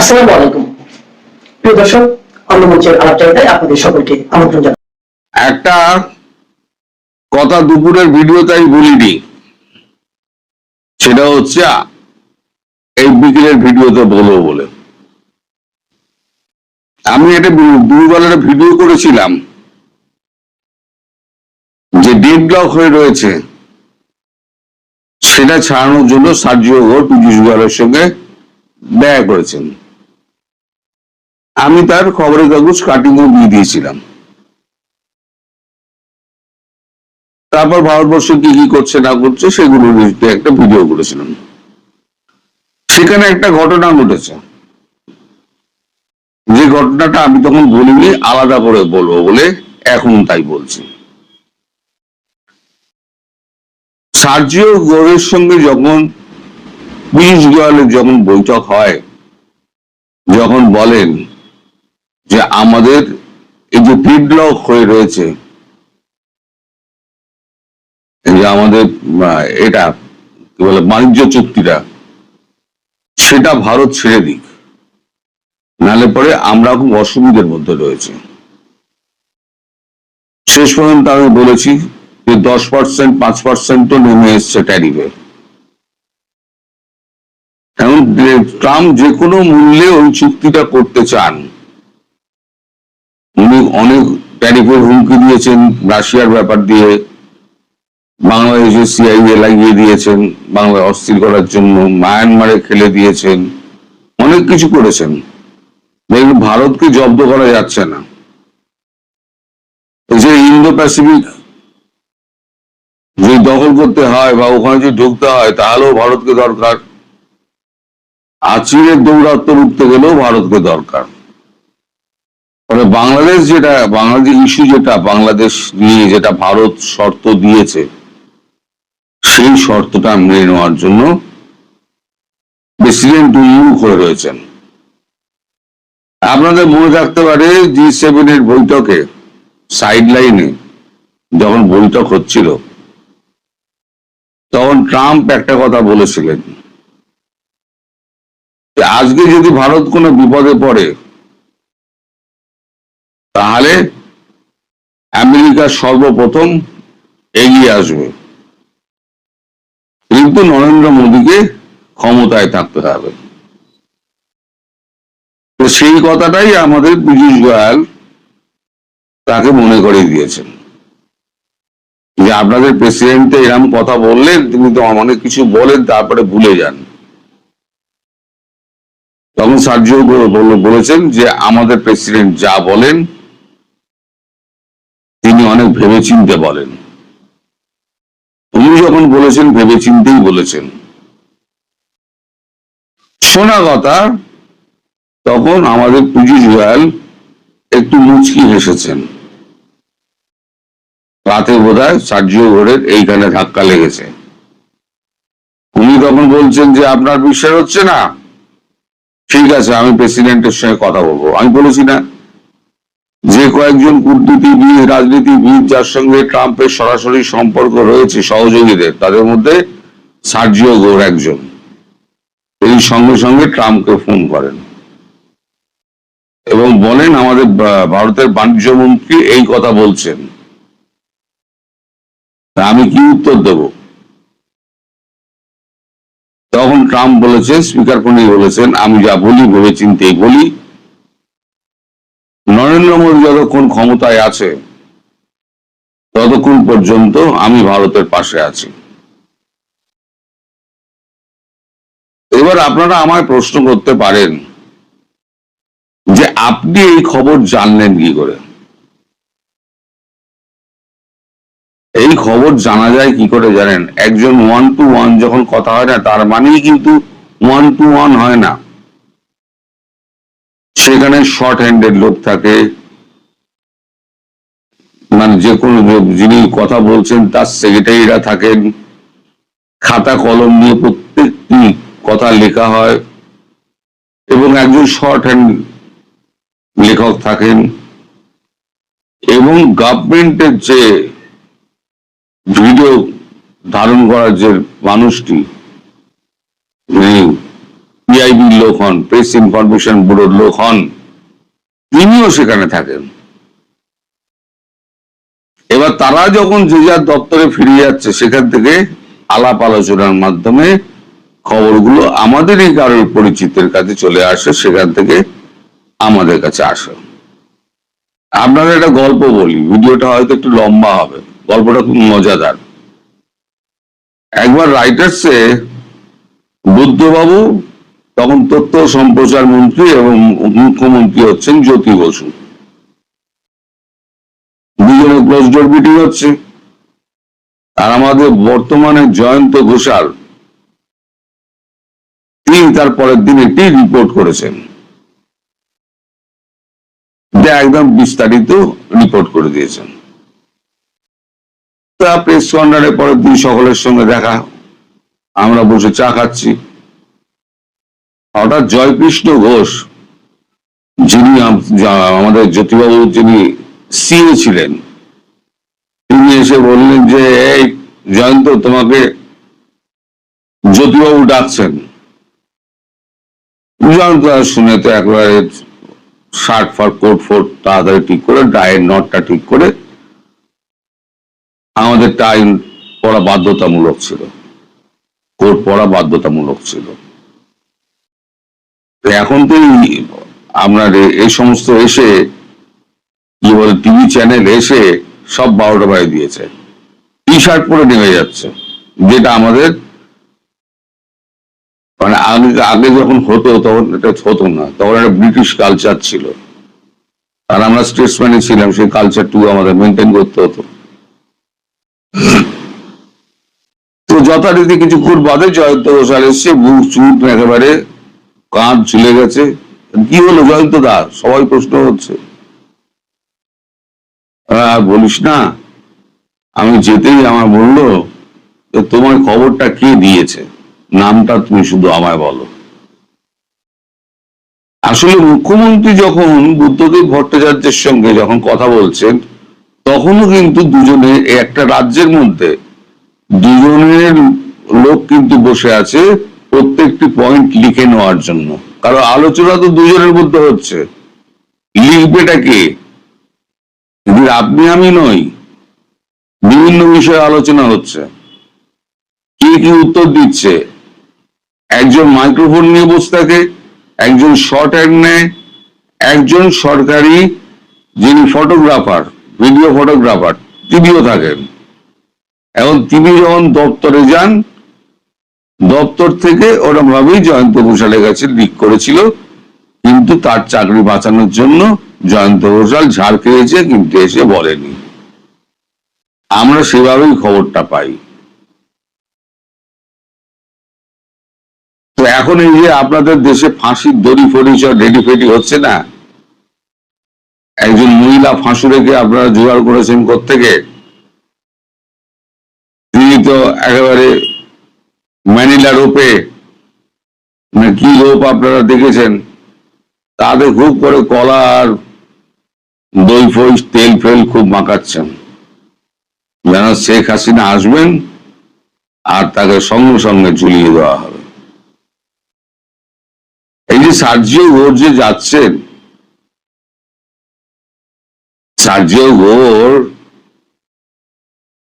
আসসালামু আলাইকুম প্রিয় দর্শক, অন্য মঞ্চের আলাপচারিতায় আপনাদের সকলকে আমন্ত্রণ জানাই। একটা কথা দুপুরের ভিডিওটাই বলিনি, সেটা হচ্ছে এই বিকেলের ভিডিওতে বলবো বলে। আমি একটা দুবেলার ভিডিও করেছিলাম যে ডেডলক হয়ে রয়েছে, সেটা ছাড়ানোর জন্য সার্জিও ঘোষ পীযূষ গোয়েলের সঙ্গে দেখা করেছেন। আমি তার খবরের কাগজ কাটিংও দিয়ে দিয়েছিলাম। তারপর ভারতবর্ষ কি কি করছে না করছে সেগুলো একটা ভিডিও করেছিলাম। সেখানে একটা ঘটনা ঘটেছে, যে ঘটনাটা আমি তখন বলিনি, আলাদা করে বলবো বলে এখন তাই বলছি। সার্জিও ঘোষের সঙ্গে যখন পীযূষ গোয়েলের যখন বৈঠক হয়, যখন বলেন যে আমাদের এই যে ডেডলক হয়ে রয়েছে, যে আমাদের এটা কি বলে বাণিজ্য চুক্তিটা, সেটা ভারত ছেড়ে দিক, নাহলে পরে আমরা খুব অসুবিধার মধ্যে রয়েছে। শেষ পর্যন্ত আমি বলেছি যে 10% 5% নেমে এসছে ট্যারিফে। এখন ট্রাম্প যে কোনো মূল্যে ওই চুক্তিটা করতে চান। উনি অনেক ট্যারিফের হুমকি দিয়েছেন, রাশিয়ার ব্যাপার দিয়ে বাংলাদেশে সিআইএ লাগিয়ে দিয়েছেন বাংলা অস্থির করার জন্য, মায়ানমারে খেলে দিয়েছেন, অনেক কিছু করেছেন। দেখুন, ভারতকে জব্দ করা যাচ্ছে না। যে ইন্দো প্যাসিফিক যদি দখল করতে হয় বা ওখানে যদি ঢুকতে হয়, তাহলেও ভারতকে দরকার। চীনের দৌরাত্ম রুখতে গেলেও ভারতকে দরকার। ফলে বাংলাদেশ ইস্যু যেটা বাংলাদেশ নিয়ে যেটা ভারত শর্ত দিয়েছে, সেই শর্তটা মেনে নেওয়ার জন্য প্রেসিডেন্ট উন্মুখ হয়ে রয়েছেন। আপনাদের মনে রাখতে পারে G7 এর বৈঠকে সাইড লাইনে যখন বৈঠক হচ্ছিল, তখন ট্রাম্প একটা কথা বলেছিলেন যে আজকে যদি ভারত কোনো বিপদে পড়ে, তাহলে আমেরিকা সর্বপ্রথম এগিয়ে আসবে, কিন্তু নরেন্দ্র মোদীকে ক্ষমতায় থাকতে হবে। তো সেই কথাটাই আমাদের পীযূষ গোয়েল তাকে মনে করিয়ে দিয়েছেন যে আপনাদের প্রেসিডেন্ট এরকম কথা বললেন, তিনি তো অনেক কিছু বলেন তারপরে ভুলে যান। তখন সার্জিও বলেছেন যে আমাদের প্রেসিডেন্ট যা বলেন তিনি অনেক ভেবেচিন্তে বলেন। উনি যখন বলেছেন ভেবেচিন্তেই বলেছেন। শোনা কথা, তখন আমাদের পীযূষ গোয়েল একটু মুচকি হেসেছেন। রাতে বোধহয় সার্জিও ঘোষের এইখানে ধাক্কা লেগেছে। উনি তখন বলছেন যে আপনার বিশ্বাস হচ্ছে না, ঠিক আছে আমি প্রেসিডেন্টের সঙ্গে কথা বলবো। আমি বলেছি না, যে কয়েকজন কূটনীতিবিদ রাজনীতিবিদ যার সঙ্গে ট্রাম্পের সরাসরি সম্পর্ক রয়েছে সহযোগীদের, তাদের মধ্যে সার্জিও ঘোষ একজন। তিনি সঙ্গে সঙ্গে ট্রাম্পকে ফোন করেন এবং বলেন আমাদের ভারতের বাণিজ্য মন্ত্রী এই কথা বলছেন, আমি কি উত্তর দেব? তখন ট্রাম্প বলেছেন, স্পিকার ফোনে বলেছেন, আমি যা বলি ভেবেচিন্তেই বলি। নরেন্দ্র মোদী যতক্ষণ ক্ষমতায় আছে ততক্ষণ পর্যন্ত আমি ভারতের পাশে আছি। এবার আপনারা আমায় প্রশ্ন করতে পারেন যে আপনি এই খবর জানলেন কি করে? এই খবর জানা যায় কি করে জানেন? একজন 1-to-1 যখন কথা হয় না, তার মানেই কিন্তু 1-to-1 হয় না। সেখানে শর্ট হ্যান্ডেড লোক থাকে, মানে যে কোনো যিনি কথা বলছেন তার সেক্রেটারিরা থাকেন, খাতা কলম নিয়ে প্রত্যেকটি কথা লেখা হয়, এবং একজন শর্ট হ্যান্ড লেখক থাকেন, এবং গভর্নমেন্টের যে ভিডিও ধারণ করার যে মানুষটি পিআইবি লোক হন, প্রেস ইনফরমেশন ব্যুরোর লোক হন, তিনিও সেখানে থাকেন। এবার তারা যখন যে যার দপ্তরে ফিরে যাচ্ছে, সেখান থেকে আলাপ আলোচনার মাধ্যমে খবরগুলো আমাদেরই কারোর পরিচিতের কাছে চলে আসে, সেখান থেকে আমাদের কাছে আসে। আপনাদের একটা গল্প বলি, ভিডিওটা হয়তো একটু লম্বা হবে, গল্পটা খুব মজাদার। একবার রাইটার্সে বুদ্ধবাবু, তখন তথ্য সম্প্রচার মন্ত্রী এবং মুখ্যমন্ত্রী হচ্ছেন জ্যোতি বসু, দুজনে ক্লোজ ডোর মিটিং হচ্ছে। আর আমাদের বর্তমানে জয়ন্ত ঘোষাল, তিনি তার পরের দিন একটি রিপোর্ট করেছেন, যা একদম বিস্তারিত রিপোর্ট করে দিয়েছেন। তা প্রেস কর্নারে পরের দিন সকলের সঙ্গে দেখা, আমরা বসে চা খাচ্ছি। হঠাৎ জয়কৃষ্ণ ঘোষ, যিনি আমাদের জ্যোতিবাবু যিনি সিএ ছিলেন, তিনি এসে বললেন যে এই জয়ন্ত, তোমাকে জ্যোতিবাবু ডাকছেন। জয়ন্ত শুনে তো একবারে শার্ট ফার্ট কোট ফোট তাড়াতাড়ি ঠিক করে, ডায়ের নটটা ঠিক করে, আমাদের টাই পড়া বাধ্যতামূলক ছিল, কোট পড়া বাধ্যতামূলক ছিল। এখন তো আপনার এই সমস্ত এসে কি বলে, টিভি চ্যানেল এসে সব 12টা বাজে দিয়েছে, টি শার্ট পরে নেমে যাচ্ছে, যেটা আমাদের মানে আগে যখন হতো তখন এটা হতো না, তখন একটা ব্রিটিশ কালচার ছিল, আর আমরা স্টেটসম্যানে ছিলাম, সেই কালচারটুকু আমাদের মেনটেন করতে হতো। তো যথারীতি কিছুক্ষণ বাদে জয়ন্ত ঘোষাল এসছে, বুক চুট একেবারে কাঁধ ঝুলে গেছে। কি হলো জয়ন্ত দা, সবাই প্রশ্ন হচ্ছে। বলিস না, আমি যেতেই আমার বললো, তোমার খবরটা কে দিয়েছে, নামটা তুমি শুধু আমায় বলো। আসলে মুখ্যমন্ত্রী যখন বুদ্ধদেব ভট্টাচার্যের সঙ্গে যখন কথা বলছেন, তখনও কিন্তু দুজনে একটা রাজ্যের মধ্যে দুজনের লোক কিন্তু বসে আছে প্রত্যেকটি পয়েন্ট লিখে নেওয়ার জন্য, কারণ আলোচনা তো দুজনের মধ্যে হচ্ছে। লিখবেটা কে? আপনি আমি নই, বিভিন্ন বিষয়ে আলোচনা হচ্ছে, কে কি উত্তর দিচ্ছে। একজন মাইক্রোফোন নিয়ে বসে থাকে, একজন শর্ট হ্যান্ড নেয়, একজন সরকারি যিনি ফটোগ্রাফার, ভিডিও ফটোগ্রাফার, তিনিও থাকেন। এখন তিনি যখন দপ্তরে যান, দপ্তর থেকে ওরকম ভাবেই জয়ন্ত ঘোষালের কাছে লিক করেছিল, কিন্তু তার চাকরি বাঁচানোর জন্য জয়ন্ত ঘোষাল ঝাড় খেয়েছে, কিন্তু এসে বলেনি। আমরা সেভাবেই খবরটা পাই। তো এখন এই যে আপনাদের দেশে ফাঁসির দড়ি ফড়ি রেডি ফেডি হচ্ছে না, একজন মহিলা ফাঁসুরেকে আপনারা জোগাড় করেছেন কোত্থেকে, তিনি তো একেবারে ম্যানিলা রোপে না কি রোপ আপনারা দেখেছেন, তাদের খুব করে কলা আর দই ফই তেল ফেল খুব মাখাচ্ছেন, যেন শেখ হাসিনা আসবেন আর তাকে সঙ্গে সঙ্গে ঝুলিয়ে দেওয়া হবে। এই যে সার্জিও ঘোর যে যাচ্ছেন, সার্জিও ঘোর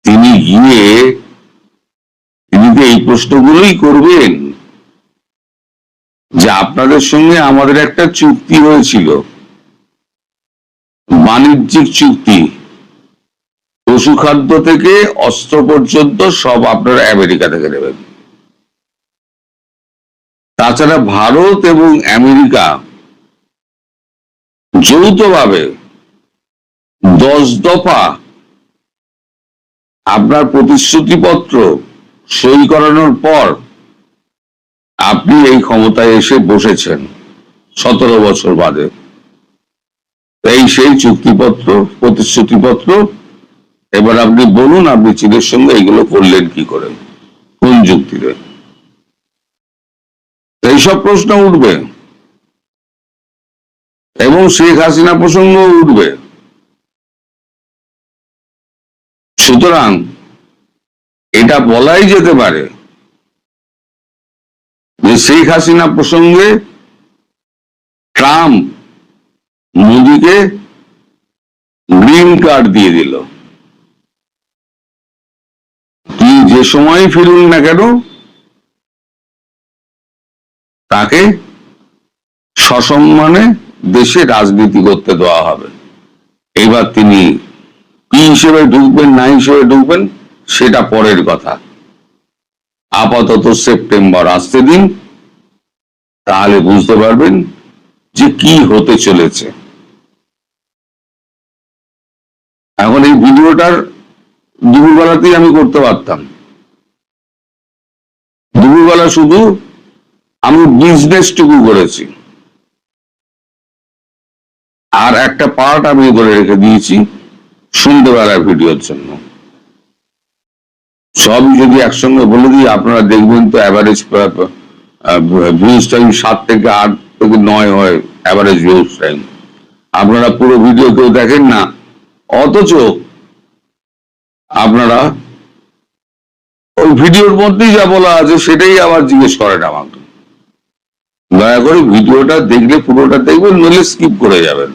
তিনি গিয়ে তিনি তো এই প্রশ্নগুলোই করবেন যে আপনাদের সঙ্গে আমাদের একটা চুক্তি হয়েছিল, বাণিজ্যিক চুক্তি, পশুখাদ্য থেকে অস্ত্র পর্যন্ত সব আপনারা আমেরিকা থেকে নেবেন। তাছাড়া ভারত এবং আমেরিকা যৌথভাবে 10 দফা আপনার প্রতিশ্রুতিপত্র সই করানোর পর আপনি এই ক্ষমতায় এসে বসেছেন 17 বছর বাদে। এই সেই চুক্তিপত্র, প্রতিশ্রুতিপত্র। এবার আপনি বলুন, আপনি চীনের সঙ্গে এইগুলো করলেন কি করে, কোন যুক্তিতে? এইসব প্রশ্ন উঠবে এবং শেখ হাসিনা প্রসঙ্গ উঠবে। সুতরাং এটা বলাই যেতে পারে যে শেখ হাসিনা প্রসঙ্গে ট্রাম্প মোদিকে গ্রিন কার্ড দিয়ে দিল। তুই যে সময় ফিরুন না কেন তাকে সসম্মানে দেশে রাজনীতি করতে দেওয়া হবে। এবার তিনি কি হিসেবে ঢুকবেন না হিসেবে ঢুকবেন সেটা পরের কথা। আপাতত সেপ্টেম্বর আসতে দিন, তাহলে বুঝতে পারবেন যে কি হতে চলেছে। এখন এই ভিডিওটার দুপুরবেলাতেই আমি করতে পারতাম। দুপুরবেলা শুধু আমি বিজনেসটুকু করেছি, আর একটা পার্ট আমি ধরে রেখে দিয়েছি সন্ধ্যেবেলার ভিডিওর জন্য। সবই যদি একসঙ্গে বলে দিই আপনারা দেখবেন তো অ্যাভারেজ ভিউজ টাইম 7 থেকে 8 থেকে 9 হয় অ্যাভারেজ ভিউজ টাইম। আপনারা পুরো ভিডিও কেউ দেখেন না, অথচ আপনারা ওই ভিডিওর মধ্যেই যা বলা আছে সেটাই আবার জিজ্ঞেস করেন আমাকে। দয়া করে ভিডিওটা দেখলে পুরোটা দেখবেন, নইলে স্কিপ করে যাবেন।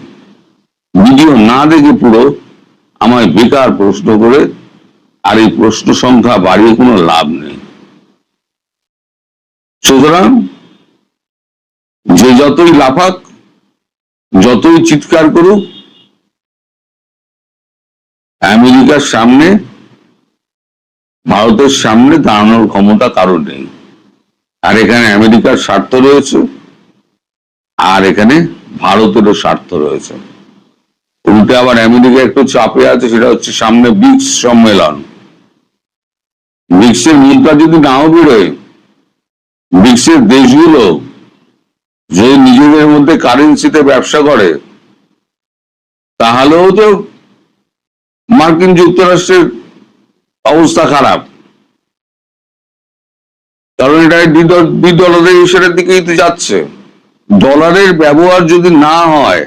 ভিডিও না দেখে পুরো আমায় বেকার প্রশ্ন করে আর এই প্রশ্ন সংখ্যা বাড়িয়ে কোনো লাভ নেই। সুতরাং যে যতই লাফাক, যতই চিৎকার করুক, আমেরিকার সামনে ভারতের সামনে দাঁড়ানোর ক্ষমতা কারো নেই। আর এখানে আমেরিকার স্বার্থ রয়েছে, আর এখানে ভারতেরও স্বার্থ রয়েছে। উল্টে আবার আমেরিকা একটু চাপে আছে, সেটা হচ্ছে সামনে ব্রিক্স সম্মেলন। ব্রিক্সের মুদ্রা যদি নাও বেরোয়, ব্রিক্সের দেশগুলো যদি নিজেদের মধ্যে কারেন্সিতে ব্যবসা করে, তাহলেও তো মার্কিন যুক্তরাষ্ট্রের অবস্থা খারাপ। কারণ এটা ডলারাইজেশনের দিকেই তো যাচ্ছে। ডলারের ব্যবহার যদি না হয়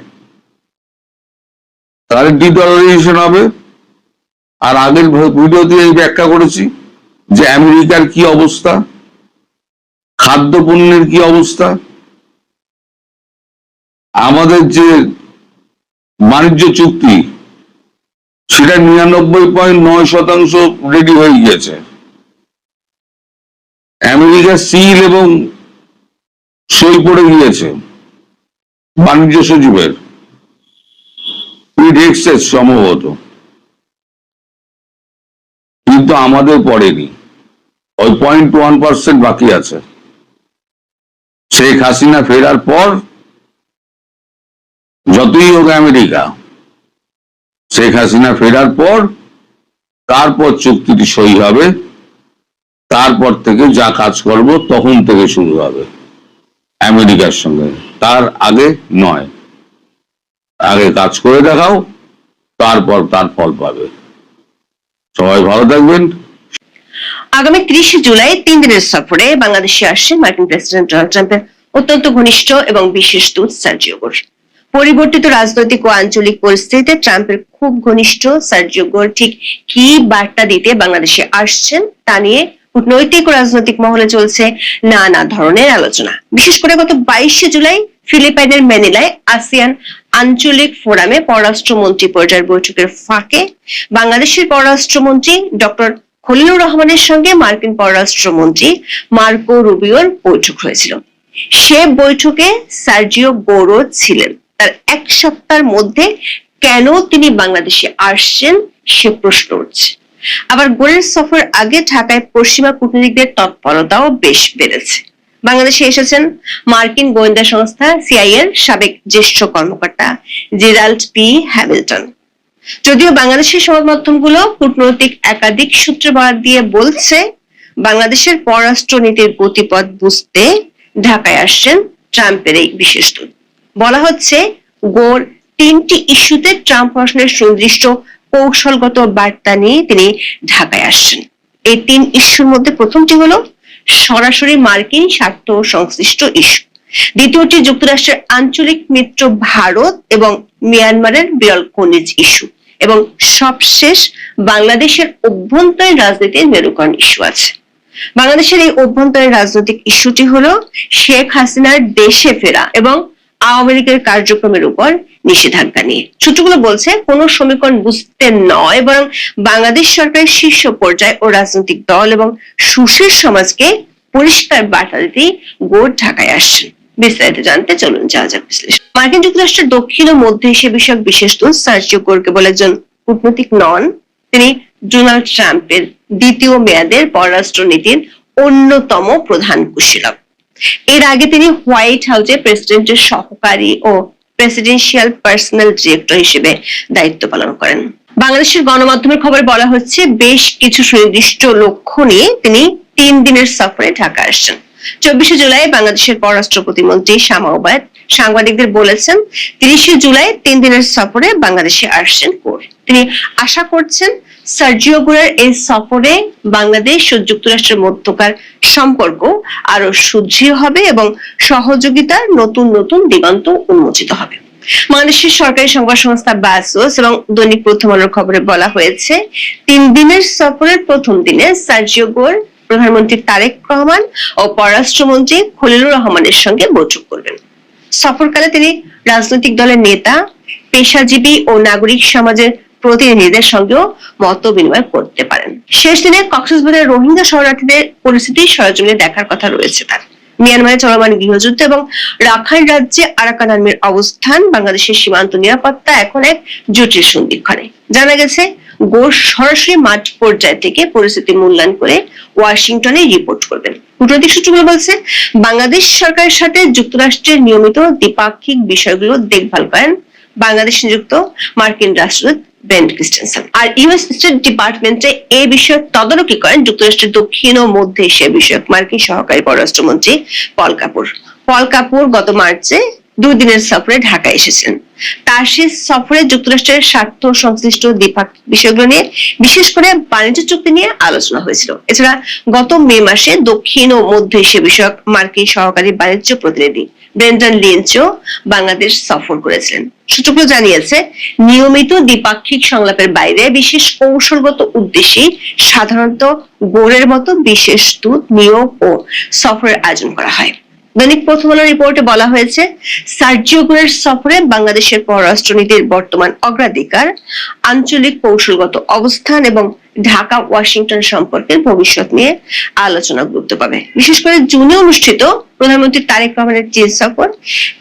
তাহলে ডলারাইজেশন হবে। আর আগের ভিডিওতে এই ব্যাখ্যা করেছি যে আমেরিকার কি অবস্থা, খাদ্য পণ্যের কি অবস্থা। আমাদের যে বাণিজ্য চুক্তি সেটা 99.9% রেডি হয়ে গিয়েছে। আমেরিকা সিল এবং সই পড়ে গিয়েছে বাণিজ্য সচিবের, সম্ভবত, কিন্তু আমাদের পড়েনি। ওই 0.1% বাকি আছে। শেখ হাসিনা ফেরার পর যতই হোক আমেরিকা, শেখ হাসিনা ফেরার পর তারপর চুক্তিটি সই হবে। তারপর থেকে যা কাজ করব তখন থেকে শুরু হবে আমেরিকার সঙ্গে, তার আগে নয়। আগে কাজ করে দেখাও, তারপর তার ফল পাবে। সবাই ভালো থাকবেন। আগামী 30 জুলাই 3 দিনের সফরে বাংলাদেশে আসছেন মার্কিন প্রেসিডেন্ট ডোনাল্ড ট্রাম্পের অত্যন্ত ঘনিষ্ঠ এবং বিশেষ দূত সার্জিও গোর। পরিবর্তিত রাজনৈতিক ও আঞ্চলিক পরিস্থিতিতে ট্রাম্পের খুব ঘনিষ্ঠ সার্জিও গোর ঠিক কি বার্তা দিতে বাংলাদেশে আসছেন তা নিয়ে কূটনৈতিক ও রাজনৈতিক মহলে চলছে নানা ধরনের আলোচনা। বিশেষ করে গত 22 জুলাই ফিলিপাইনের ম্যানিলায় আসিয়ান আঞ্চলিক ফোরামে পররাষ্ট্রমন্ত্রী পর্যায়ের বৈঠকের ফাঁকে বাংলাদেশের পররাষ্ট্রমন্ত্রী ডক্টর খলিলুর রহমানের সঙ্গে মার্কিন পররাষ্ট্রমন্ত্রী মার্কো রুবিওর বৈঠক হয়েছিল। সে বৈঠকে সার্জিও গোরও ছিলেন। তার এক সপ্তাহের মধ্যে কেন তিনি বাংলাদেশে আসছেন সে প্রশ্ন উঠছে। আবার গোরের সফর আগে ঢাকায় পশ্চিমা কূটনীতিকদের তৎপরতাও বেশ বেড়েছে। বাংলাদেশে এসেছেন মার্কিন গোয়েন্দা সংস্থা সিআইএর সাবেক জ্যেষ্ঠ কর্মকর্তা জেরাল্ড পি হ্যামিল্টন। যদিও বাংলাদেশের সংবাদ মাধ্যমগুলো কূটনৈতিক একাধিক সূত্র বরাত দিয়ে বলছে বাংলাদেশের পররাষ্ট্র নীতির গতিপথ বুঝতে ঢাকায় আসছেন ট্রাম্পের এই বিশেষ দূত। বলা হচ্ছে গোর 3টি ইস্যুতে ট্রাম্প প্রশাসনের সুনির্দিষ্ট কৌশলগত বার্তা নিয়ে তিনি ঢাকায় আসছেন। এই 3 ইস্যুর মধ্যে প্রথমটি হলো সরাসরি মার্কিন স্বার্থ সংশ্লিষ্ট ইস্যু, দ্বিতীয়টি যুক্তরাষ্ট্রের আঞ্চলিক মিত্র ভারত এবং মিয়ানমারের বিরল খনিজ ইস্যু, এবং সবশেষ বাংলাদেশের অভ্যন্তরীণ রাজনীতির মেরুকরণ ইস্যু আছে। বাংলাদেশের এই অভ্যন্তরীণ রাজনৈতিক ইস্যুটি হলো শেখ হাসিনার দেশে ফেরা এবং আওয়ামী লীগের কার্যক্রমের উপর নিষেধাজ্ঞা নিয়ে। সূত্রগুলো বলছে কোন সমীকরণ বুঝতে নয়, বরং বাংলাদেশ সরকারের শীর্ষ পর্যায়ে ও রাজনৈতিক দল এবং সুশীল সমাজকে পরিষ্কার বার্তা দিতেই গোর ঢাকায় আসছেন। বিস্তারিত জানতে চলুন যাওয়া যাক বিশ্লেষণ। মার্কিন যুক্তরাষ্ট্রের দক্ষিণ ও মধ্য এশিয়া বিষয়ক বিশেষ দূত সার্জিও গোর কেবল একজন কূটনীতিক নন, তিনি ডোনাল্ড ট্রাম্পের দ্বিতীয় মেয়াদের পররাষ্ট্রনীতির অন্যতম প্রধান কুশীলব। এর আগে তিনি হোয়াইট হাউসে প্রেসিডেন্টের সহকারী ও প্রেসিডেন্সিয়াল পার্সোনাল ডিরেক্টর হিসেবে দায়িত্ব পালন করেন। বাংলাদেশের গণমাধ্যমের খবরে বলা হচ্ছে বেশ কিছু সুনির্দিষ্ট লক্ষ্য নিয়ে তিনি 3 দিনের সফরে ঢাকা আসছেন। 24 জুলাই বাংলাদেশের পররাষ্ট্র প্রতিমন্ত্রী শামা ওবায়দ সাংবাদিকদের বলেছেন 30 জুলাই 3 দিনের সফরে বাংলাদেশে আসছেন গোর। তিনি আশা করছেন সার্জিও গোরের এই সফরে বাংলাদেশ ও যুক্তরাষ্ট্রের মধ্যকার সম্পর্ক আরো সুদৃঢ় হবে এবং সহযোগিতার নতুন নতুন দিগন্ত উন্মোচিত হবে। বাংলাদেশের সরকারি সংবাদ সংস্থা বাসোস এবং দৈনিক প্রথম আলোর খবরে বলা হয়েছে 3 দিনের সফরের প্রথম দিনে সার্জিও গোর প্রধানমন্ত্রী তারেক রহমান ও পররাষ্ট্রমন্ত্রী খলিলুর রহমানের সঙ্গে বৈঠক করবেন। সফরকালে তিনি রাজনৈতিক দলের নেতা, পেশাজীবী ও নাগরিক সমাজের প্রতিনিধিদের সঙ্গেও মত বিনিময় করতে পারেন। শেষ দিনে কক্সবাজারের রোহিঙ্গা শরণার্থীদের পরিস্থিতি সরেজমিনে দেখার কথা রয়েছে তার। মিয়ানমারে চলমান গৃহযুদ্ধ এবং রাখাইন রাজ্যে আরাকান আর্মির অবস্থান বাংলাদেশের সীমান্ত নিরাপত্তা এখন এক জটিল সন্ধিক্ষণে। জানা গেছে গোর সরাসরি মাঠ পর্যায় থেকে পরিস্থিতি মূল্যায়ন করে ওয়াশিংটনে রিপোর্ট করবেন। কূটনৈতিক সূত্রগুলো বলছে বাংলাদেশ সরকারের সাথে যুক্তরাষ্ট্রের নিয়মিত দ্বিপাক্ষিক বিষয়গুলো দেখভাল করেন বাংলাদেশ নিযুক্ত মার্কিন রাষ্ট্রদূত বেন ক্রিস্টেনসেন। আর ইউএস স্টেট ডিপার্টমেন্টে এই বিষয়ে তদারকি করেন যুক্তরাষ্ট্রের দক্ষিণ ও মধ্য এশিয়া বিষয়ক মার্কিন সহকারী পররাষ্ট্রমন্ত্রী পল কাপুর। পল কাপুর গত মার্চে 2 দিনের সফরে ঢাকা এসেছেন। তার সেই সফরে যুক্তরাষ্ট্রের স্বার্থ সংশ্লিষ্ট দ্বিপাক্ষিক বিষয়গুলো নিয়ে বিশেষ করে বাণিজ্য চুক্তি নিয়ে আলোচনা হয়েছিল। এছাড়া গত মে মাসে দক্ষিণ ও মধ্য এশিয়া বিষয়ক মার্কিন সহকারী বাণিজ্য প্রতিনিধি ব্রেন্ডন লিঞ্চও বাংলাদেশ সফর করেছিলেন। সূত্রগুলো জানিয়েছে নিয়মিত দ্বিপাক্ষিক সংলাপের বাইরে বিশেষ কৌশলগত উদ্দেশ্যে সাধারণত গোরের মতো বিশেষ দূত নিয়োগ ও সফরের আয়োজন করা হয়। দৈনিক প্রথম আলো রিপোর্টে বলা হয়েছে সার্জিও গোরের সফরে বাংলাদেশের পররাষ্ট্রনীতির বর্তমান অগ্রাধিকার, আঞ্চলিক কৌশলগত অবস্থান এবং ঢাকা ওয়াশিংটন সম্পর্কের ভবিষ্যৎ নিয়ে আলোচনা গুরুত্ব পাবে। বিশেষ করে জুনে অনুষ্ঠিত প্রধানমন্ত্রী তারেক রহমানের চীন সফর,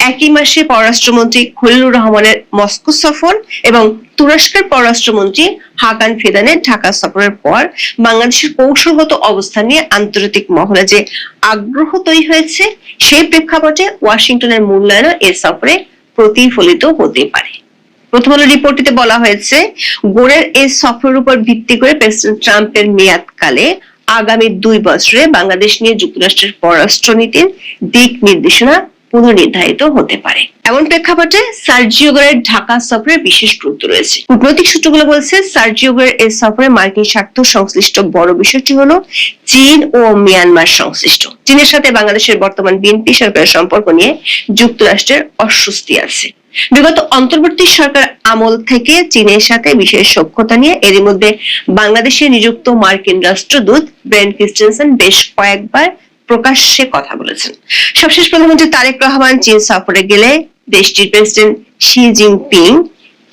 একই মাসে পররাষ্ট্রমন্ত্রী খলিলুর রহমানের মস্কো সফর এবং তুরস্কের পররাষ্ট্রমন্ত্রী হাকান ফিদানের ঢাকা সফরের পর বাংলাদেশের কৌশলগত অবস্থান নিয়ে আন্তর্জাতিক মহলে যে আগ্রহ তৈরি হয়েছে সেই প্রেক্ষাপটে ওয়াশিংটনের মূল্যায়নও এ সফরে প্রতিফলিত হতে পারে। প্রথম আলো রিপোর্টটিতে বলা হয়েছে গোরের এই সফরের উপর ভিত্তি করে প্রেসিডেন্ট ট্রাম্পের মেয়াদকালে আগামী 2 বছরে বাংলাদেশ নিয়ে যুক্তরাষ্ট্রের পররাষ্ট্রনীতির দিক নির্দেশনা পুনর্নির্ধারিত হতে পারে। এমন প্রেক্ষাপটে সার্জিও গোরের ঢাকা সফরের বিশেষ গুরুত্ব রয়েছে। কূটনৈতিক সূত্রগুলো বলছে সার্জিও গোরের এই সফরে মার্কিন স্বার্থ সংশ্লিষ্ট বড় বিষয়টি হলো চীন ও মিয়ানমার সংশ্লিষ্ট। চীনের সাথে বাংলাদেশের বর্তমান বিএনপি সরকারের সম্পর্ক নিয়ে যুক্তরাষ্ট্রের অস্বস্তি আছে। বিগত অন্তর্বর্তী সরকার আমল থেকে চীনের সাথে বিশেষ সখ্যতা নিয়ে এরই মধ্যে বাংলাদেশে নিযুক্ত মার্কিন রাষ্ট্রদূত বেন ক্রিস্টেনসেন বেশ কয়েকবার প্রকাশ্যে কথা বলেছেন। সবশেষ প্রধানমন্ত্রী তারেক রহমান চীন সফরে গেলে দেশটির প্রেসিডেন্ট শি জিনপিং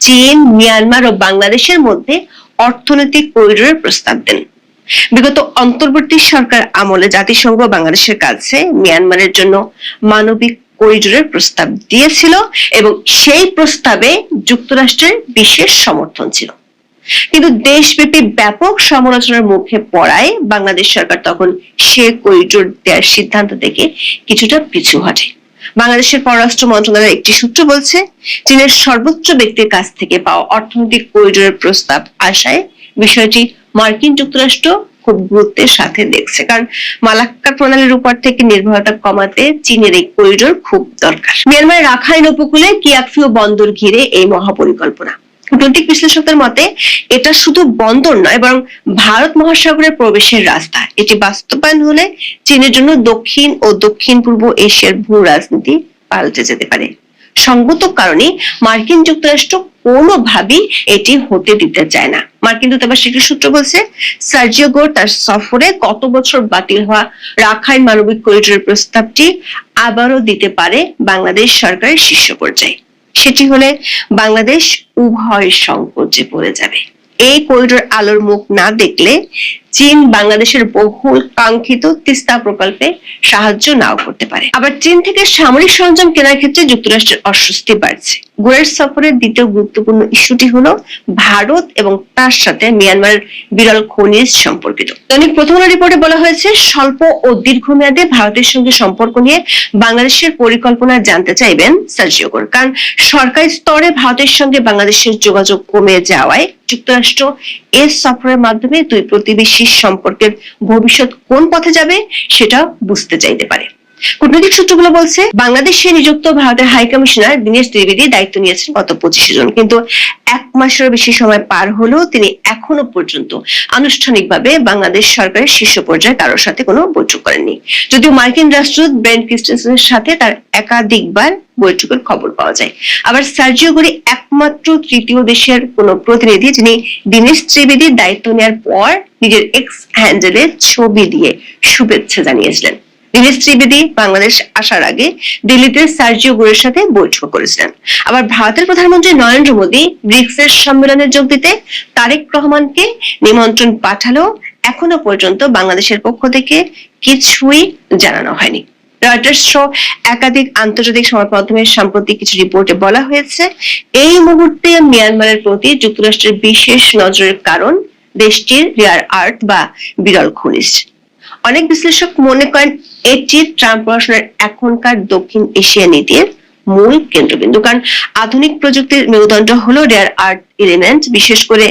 চীন, মিয়ানমার ও বাংলাদেশের মধ্যে অর্থনৈতিক করিডোরের প্রস্তাব দেন। বিগত অন্তর্বর্তী সরকার আমলে জাতিসংঘ বাংলাদেশের কাছে মিয়ানমারের জন্য মানবিক করিডোরের প্রস্তাব দিয়েছিল এবং সেই প্রস্তাবে যুক্তরাষ্ট্রের বিশেষ সমর্থন ছিল। কিন্তু দেশব্যাপী ব্যাপক সমালোচনার মুখে পড়ায় বাংলাদেশ সরকার তখন সে করিডোর দেওয়ার সিদ্ধান্ত থেকে কিছুটা পিছু হটে। বাংলাদেশের পররাষ্ট্র মন্ত্রণালয়ের একটি সূত্র বলছে চীনের সর্বোচ্চ ব্যক্তির কাছ থেকে পাওয়া অর্থনৈতিক করিডোরের প্রস্তাব আসায় বিষয়টি মার্কিন যুক্তরাষ্ট্র খুব গুরুত্বের সাথে দেখছে, কারণ মালাক্কা প্রণালীর উপর থেকে নির্ভরতা কমাতে চীনের এই করিডোর খুব দরকার। মিয়ানমারের রাখাইন উপকূলে কিয়াকফিউ বন্দর ঘিরে এই মহাপরিকল্পনা। কূটনৈতিক বিশ্লেষকদের মতে এটা শুধু বন্দর নয় বরং ভারত মহাসাগরের প্রবেশের রাস্তা। এটি বাস্তবায়ন হলে চীনের জন্য দক্ষিণ ও দক্ষিণ পূর্ব এশিয়ার ভূ রাজনীতি পাল্টে যেতে পারে। সঙ্গত কারণে মার্কিন যুক্তরাষ্ট্র কোনোভাবেই এটি হতে দিতে চায় না। মার্কিন দূতাবাস একটি সূত্র বলছে, সার্জিও গোর তার সফরে গত বছর বাতিল হওয়া রাখাইন মানবিক করিডোরের প্রস্তাবটি আবারও দিতে পারে বাংলাদেশ সরকারের শীর্ষ পর্যায়ে। সেটি হলে বাংলাদেশ উভয় সংকটে পড়ে যাবে। এই করিডোর আলোর মুখ না দেখলে চীন বাংলাদেশের বহুল কাঙ্ক্ষিত তিস্তা প্রকল্পে সাহায্য নাও করতে পারে। আবার চীন থেকে সামরিক সরঞ্জাম কেনার ক্ষেত্রে যুক্তরাষ্ট্রের অস্বস্তি বাড়ছে। গোরের সফরের দ্বিতীয় গুরুত্বপূর্ণ ইস্যুটি হলো ভারত এবং তার সাথে মিয়ানমারের বিরল খনিজ সম্পর্কিত। দৈনিক প্রথম আলো রিপোর্টে বলা হয়েছে, স্বল্প ও দীর্ঘমেয়াদে ভারতের সঙ্গে সম্পর্ক নিয়ে বাংলাদেশের পরিকল্পনা জানতে চাইবেন সার্জিও গোর। কারণ সরকারি স্তরে ভারতের সঙ্গে বাংলাদেশের যোগাযোগ কমে যাওয়ায় যুক্তরাষ্ট্র এর সফরের মাধ্যমে দুই প্রতিবেশী সম্পর্কের ভবিষ্যৎ কোন পথে যাবে সেটা বুঝতে চাইতে পারে। কূটনৈতিক সূত্রগুলো বলছে, বাংলাদেশে নিযুক্ত ভারতের হাই কমিশনার দীনেশ ত্রিবেদী দায়িত্ব নিয়েছেন গত 25 জুন, কিন্তু 1 মাসেরও বেশি সময় পার হলেও তিনি এখনো পর্যন্ত আনুষ্ঠানিকভাবে বাংলাদেশ সরকারের শীর্ষ পর্যায়ে কারোর সাথে কোনো বৈঠক করেননি। যদিও মার্কিন রাষ্ট্রদূত ব্রেন ক্রিস্টেনসেনের সাথে তার একাধিকবার বৈঠকের খবর পাওয়া যায়। আবার সার্জিও গোরি একমাত্র তৃতীয় দেশের কোন প্রতিনিধি যিনি দীনেশ ত্রিবেদীর দায়িত্ব নেওয়ার পর নিজের এক্স হ্যান্ডেলে ছবি দিয়ে শুভেচ্ছা জানিয়েছিলেন। দীনেশ ত্রিবেদী বাংলাদেশ আসার আগে দিল্লিতে সার্জিও গোরের সাথে বৈঠক করেছিলেন। আবার ভারতের প্রধানমন্ত্রী নরেন্দ্র মোদী ব্রিক্সের সম্মেলনে যোগ দিতে তারেক রহমানকে নিমন্ত্রণ পাঠালেও এখনো পর্যন্ত বাংলাদেশের পক্ষ থেকে কিছুই জানানো হয়নি। রয়টার্স সহ একাধিক আন্তর্জাতিক সংবাদ মাধ্যমের সাম্প্রতিক কিছু রিপোর্টে বলা হয়েছে, এই মুহূর্তে মিয়ানমারের প্রতি যুক্তরাষ্ট্রের বিশেষ নজরের কারণ দেশটির রেয়ার আর্থ বা বিরল খনিজ। অনেক বিশ্লেষক মনে করেন এটি ট্রাম্প প্রশাসনের এখনকার দক্ষিণ এশিয়া নীতির মূল কেন্দ্রবিন্দু। কারণ আধুনিক প্রযুক্তির মেরুদণ্ড হলো রেয়ার আর্থ এলিমেন্ট, বিশেষ করে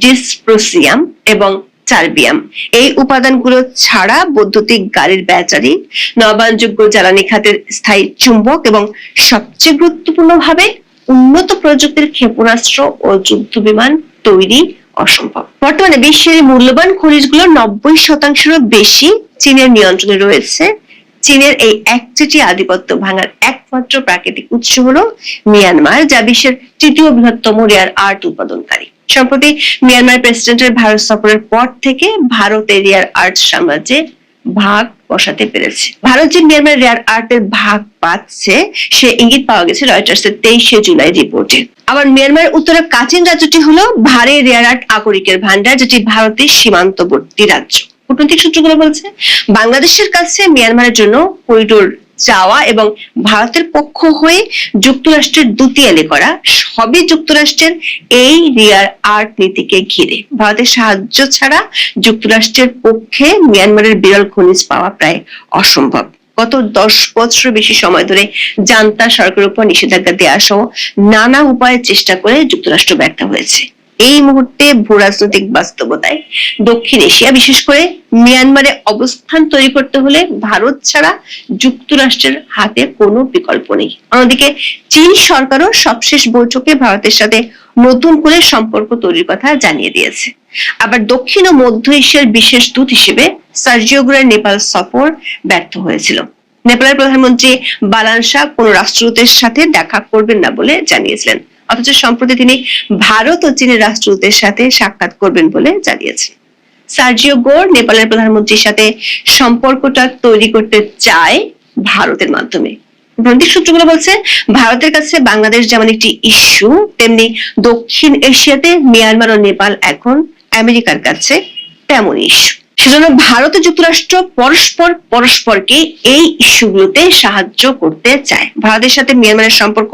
ডিসপ্রোসিয়াম এবং চার্বিয়াম। এই উপাদানগুলো ছাড়া বৈদ্যুতিক গাড়ির ব্যাটারি, নবায়নযোগ্য জ্বালানি খাতের স্থায়ী চুম্বক এবং সবচেয়ে গুরুত্বপূর্ণভাবে উন্নত প্রযুক্তির ক্ষেপণাস্ত্র ও যুদ্ধ বিমান তৈরি অসম্ভব। বর্তমানে বিশ্বের মূল্যবান খনিজগুলো 90%-এরও বেশি চীনের নিয়ন্ত্রণে রয়েছে। চীনের এই একচেটিয়া আধিপত্য ভাঙার একমাত্র প্রাকৃতিক উৎস হলো মিয়ানমার, যা বিশ্বের তৃতীয় বৃহত্তম রেয়ার আর্থ উৎপাদনকারী। সম্প্রতি মিয়ানমার প্রেসিডেন্টের ভারত সফরের পর থেকে ভারতের রেয়ার আর্থ সাম্রাজ্যে ভাগ বসাতে পেরেছে। ভারত যে মিয়ানমার রেয়ার আর্থের ভাগ পাচ্ছে সে ইঙ্গিত পাওয়া গেছে রয়টার্সের 23 জুলাই রিপোর্টে। আবার মিয়ানমার উত্তরে কাচিন রাজ্যটি হলো ভারী রেয়ার আর্থ আকরিকের ভান্ডার, যেটি ভারতের সীমান্তবর্তী রাজ্য। কূটনৈতিক সূত্রগুলো বলছে, বাংলাদেশের কাছে মিয়ানমারের জন্য করিডোর চাওয়া এবং ভারতের পক্ষ হয়ে যুক্তরাষ্ট্রের দুতিয়ালি করা সবই যুক্তরাষ্ট্রের এই রেয়ার আর্থ নীতিকে ঘিরে। ভারতের সাহায্য ছাড়া যুক্তরাষ্ট্রের পক্ষে মিয়ানমারের বিরল খনিজ পাওয়া প্রায় অসম্ভব। গত 10 বছর বেশি সময় ধরে জান্তা সরকারের উপর নিষেধাজ্ঞা দেওয়া সহ নানা উপায়ে চেষ্টা করে যুক্তরাষ্ট্র ব্যর্থ হয়েছে। এই মুহূর্তে ভূরাজনৈতিক বাস্তবতায় দক্ষিণ এশিয়া, বিশেষ করে মিয়ানমারে অবস্থান তৈরি করতে হলে ভারত ছাড়া যুক্তরাষ্ট্রের হাতে কোনো বিকল্প নেই। অন্যদিকে চীন সরকারও সবশেষ বৈঠকে ভারতের সাথে নতুন করে সম্পর্ক তৈরির কথা জানিয়ে দিয়েছে। আবার দক্ষিণ ও মধ্য এশিয়ার বিশেষ দূত হিসেবে সার্জিও গোরের নেপাল সফর ব্যর্থ হয়েছিল। নেপালের প্রধানমন্ত্রী বালান শাহ কোন রাষ্ট্রদূতের সাথে দেখা করবেন না বলে জানিয়েছিলেন, অথচ সম্প্রতি তিনি ভারত ও চীনের রাষ্ট্রদূতের সাথে সাক্ষাৎ করবেন বলে জানিয়েছেন। সার্জিও গোর নেপালের প্রধানমন্ত্রীর সাথে সম্পর্কটা তৈরি করতে চায় ভারতের মাধ্যমে। কূটনৈতিক সূত্রগুলো বলছে, ভারতের কাছে বাংলাদেশ যেমন একটি ইস্যু, তেমনি দক্ষিণ এশিয়াতে মিয়ানমার ও নেপাল এখন আমেরিকার কাছে তেমন ইস্যু। সেজন্য ভারত ও যুক্তরাষ্ট্র পরস্পরকে এই ইস্যুগুলোতে সাহায্য করতে চায়। ভারতের সাথে মিয়ানমারের সম্পর্ক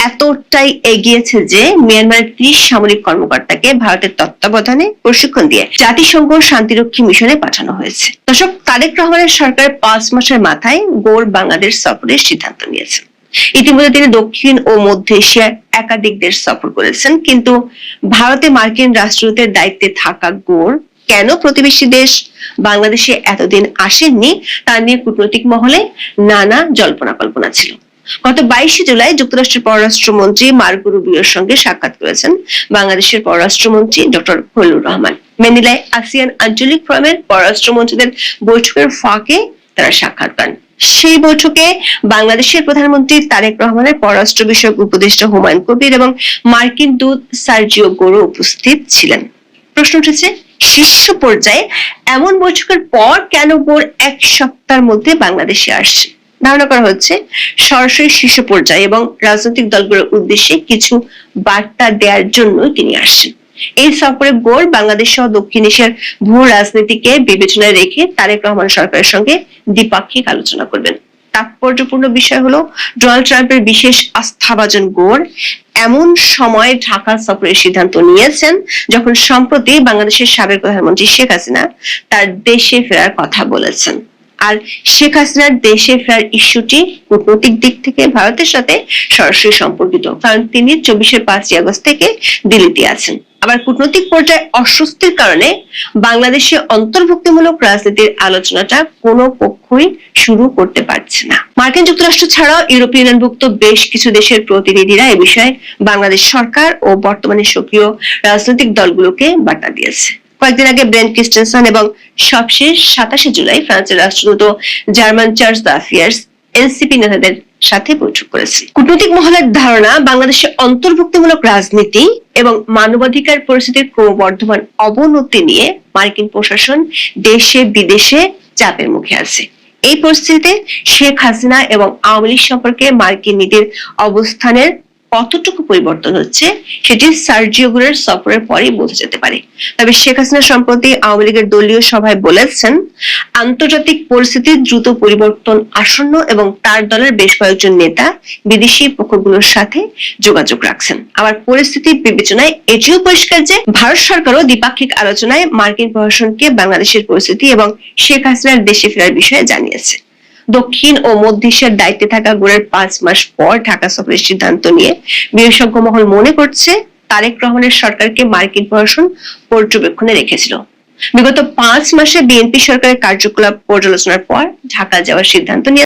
এতটাই এগিয়েছে যে মিয়ানমারের 30 সামরিক কর্মকর্তাকে ভারতের তত্ত্বাবধানে প্রশিক্ষণ দিয়ে জাতিসংঘ শান্তিরক্ষী মিশনে পাঠানো হয়েছে। দর্শক, তারেক রহমানের সরকার 5 মাসের মাথায় গোর বাংলাদেশ সফরের সিদ্ধান্ত নিয়েছে। ইতিমধ্যে তিনি দক্ষিণ ও মধ্য এশিয়ার একাধিক দেশ সফর করেছেন, কিন্তু ভারতে মার্কিন রাষ্ট্রদূতের দায়িত্বে থাকা গোর কেন প্রতিবেশী দেশ বাংলাদেশে এতদিন আসেননি তা নিয়ে কূটনৈতিক মহলে নানা জল্পনা কল্পনা ছিল। গত 22 জুলাই যুক্তরাষ্ট্রের পররাষ্ট্রমন্ত্রী মার্কো রুবিওর সঙ্গে সাক্ষাৎ করেছেন বাংলাদেশের পররাষ্ট্রমন্ত্রী ডক্টর খলিলুর রহমান। ম্যানিলায় আসিয়ান আঞ্চলিক ফোরামের পররাষ্ট্রমন্ত্রীদের বৈঠকের ফাঁকে তারা সাক্ষাৎ করেন। সেই বৈঠকে বাংলাদেশের প্রধানমন্ত্রী তারেক রহমানের পররাষ্ট্র বিষয়ক উপদেষ্টা হুমায়ুন কবির এবং মার্কিন দূত সার্জিও গোরো উপস্থিত ছিলেন। প্রশ্ন উঠেছে, শীর্ষ পর্যায়ে এমন বৈঠকের পর কেন গোর এক সপ্তাহের মধ্যে বাংলাদেশে আসছে? ধারণা করা হচ্ছে সরাসরি শীর্ষ পর্যায়ে এবং রাজনৈতিক দলগুলোর উদ্দেশ্যে কিছু বার্তা দেওয়ার জন্য তিনি আসছেন। এই সফরে গোর বাংলাদেশ সহ দক্ষিণ এশিয়ার ভূ রাজনীতিকে বিবেচনায় রেখে তারেক রহমান সরকারের সঙ্গে দ্বিপাক্ষিক আলোচনা করবেন। তাৎপর্যপূর্ণ বিষয় হলো, ডোনাল্ড ট্রাম্পের বিশেষ আস্থাভাজন গোর এমন সময় ঢাকা সফরের সিদ্ধান্ত নিয়েছেন যখন সম্প্রতি বাংলাদেশের সাবেক প্রধানমন্ত্রী শেখ হাসিনা তার দেশে ফেরার কথা বলেছেন। আর শেখ হাসিনার দেশে ফেরার ইস্যুটি কূটনৈতিক দিক থেকে ভারতের সাথে সরাসরি সম্পর্কিত, কারণ তিনি 5 আগস্ট থেকে দিল্লিতে আছেন। আবার কূটনৈতিক পর্যায়ে অস্বস্তির কারণে বাংলাদেশে অন্তর্ভুক্তিমূলক রাজনীতির আলোচনাটা কোনো পক্ষই শুরু করতে পারছে না। মার্কিন যুক্তরাষ্ট্র ছাড়াও ইউরোপীয় ইউনিয়নভুক্ত বেশ কিছু দেশের প্রতিনিধিরা এ বিষয়ে বাংলাদেশ সরকার ও বর্তমানে সক্রিয় রাজনৈতিক দলগুলোকে বার্তা দিয়েছে। কয়েকদিন আগে ব্রেন ক্রিস্টেনসন এবং সবশেষ 27 জুলাই ফ্রান্সের রাষ্ট্রদূত জার্মান চার্লস দাফিয়ার্স এনসিপি নেতাদের সাথে বৈঠক করেছে। কূটনৈতিক মহলের ধারণা, বাংলাদেশে অন্তর্ভুক্তিমূলক রাজনীতি এবং মানবাধিকার পরিস্থিতির ক্রমবর্ধমান অবনতি নিয়ে মার্কিন প্রশাসন দেশে বিদেশে চাপের মুখে আছে। এই পরিস্থিতিতে শেখ হাসিনা এবং আওয়ামী লীগ সম্পর্কে মার্কিন নীতির অবস্থানের কতটুকু পরিবর্তন হচ্ছে সেটি সার্জিও গোরের সফরের পরেই বোঝা যেতে পারে। তবে শেখ হাসিনা সম্প্রতি আওয়ামী লীগের দলীয় সভায় বলেছেন, আন্তর্জাতিক পরিস্থিতির দ্রুত পরিবর্তন আসন্ন এবং তার দলের বেশ কয়েকজন নেতা বিদেশি পক্ষগুলোর সাথে যোগাযোগ রাখছেন। আবার পরিস্থিতি বিবেচনায় এটিও পরিষ্কার যে ভারত সরকারও দ্বিপাক্ষিক আলোচনায় মার্কিন প্রশাসনকে বাংলাদেশের পরিস্থিতি এবং শেখ হাসিনার দেশে ফেরার বিষয়ে জানিয়েছে। দক্ষিণ ও মধ্য এশিয়ার দায়িত্বে থাকা গোরের 5 মাস পর ঢাকা সফরের সিদ্ধান্ত নিয়ে বিশেষজ্ঞ মহল মনে করছে তারেক রহমানের সরকারকে মার্কিন প্রশাসন পর্যবেক্ষণে রেখেছিল। বিগত 5 মাসে বিএনপি সরকারের কার্যকলাপ পর্যালোচনার পর ঢাকা যাওয়ার সিদ্ধান্ত নিয়ে